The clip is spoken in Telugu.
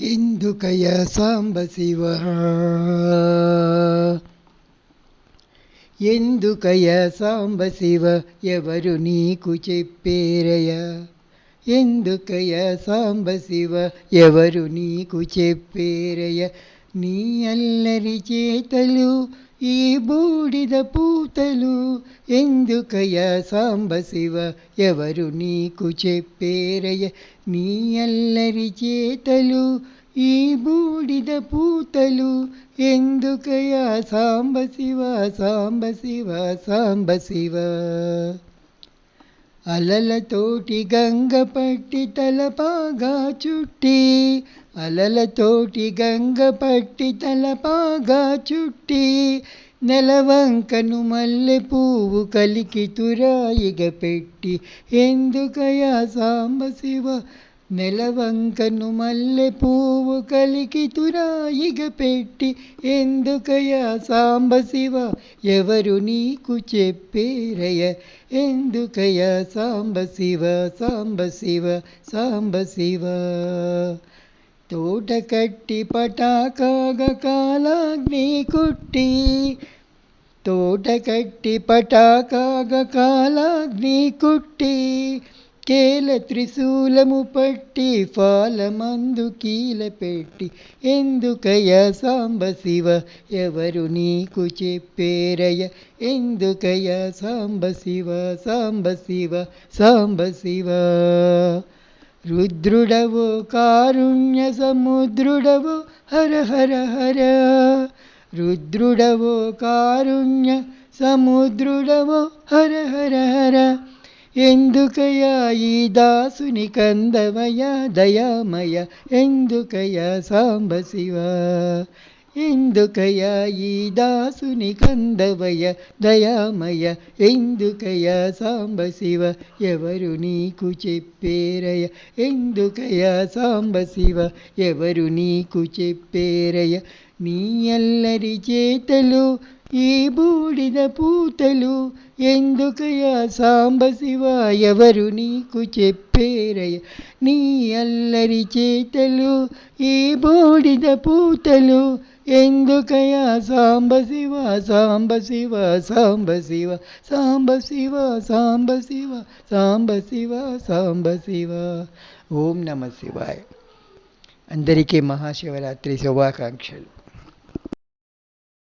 ఎందుకయ సాంబ శివ, ఎందుకయ సాంబ శివ, ఎవరు నీకు చెప్పేరయ. ఎందుకయ సాంబ శివ, ఎవరు నీకు చెప్పేరయ. నీ అల్లరి చేతలు ఈ బూడిద పూతలు, ఎందుకయ సాంబ శివ, ఎవరు నీకు చెప్పేరయ. నీ అల్లరి చేతలు ఈ బూడిద పూతలు, ఎందుకయ సాంబ శివ, సాంబ శివ, సాంబ శివ. అలలతోటి గంగ పట్టి తలపాగా చుట్టి, అలలతోటి గంగ పట్టి తలపాగా చుట్టి, నెలవంకను మల్లె పువ్వు కలికి తురాయిగ పెట్టి, ఎందుకయా సాంబ శివ, నెలవంకను మల్లె పువ్వు కలికి తురాయిగ పెట్టి, ఎందుకయా సాంబ శివ, ఎవరు నీకు చెప్పేరయ. ఎందుకయా సాంబ శివ, సాంబ శివ, సాంబ శివ. తోట కట్టి పటాకాగ కాలాగ్ని కుట్టి, తోట కట్టి పటాకాగ కాలాగ్ని కుట్టి, కేల త్రిశూలము పట్టి ఫాలమందు కీల పెట్టి, ఎందుకయ సాంబ శివ, ఎవరు నీకు చెప్పేరయ. ఎందుకయ సాంబ శివ, సాంబ శివ, సాంబ శివ. రుద్రుడవో కారుణ్య సముద్రుడవో హర హర హర, రుద్రుడవో కారుణ్య సముద్రుడవో హర హర హర. ఎందుకయా ఈ దాసుని కందవయ దయామయ, ఎందుకయ సాంబ శివ, ఎందుకయ ఈ దాసుని కందవయ దయామయ, ఎందుకయ సాంబ శివ, ఎవరు నీకు చెప్పేరయ. ఎందుకయ సాంబ శివ, ఎవరు నీకు చెప్పేరయ. నీ అల్లరి చేతలు ఈ బూడిద పూతలు, ఎందుకయా సాంబ శివ, ఎవరు నీకు చెప్పేరయ. నీ అల్లరి చేతలు ఈ బూడిద పూతలు, ఎందుకయా సాంబ శివ, సాంబ శివ, సాంబ శివ, సాంబ శివ, సాంబ శివ, సాంబ శివ, సాంబ శివ. ఓం నమ శివాయ. అందరికీ మహాశివరాత్రి శుభాకాంక్షలు.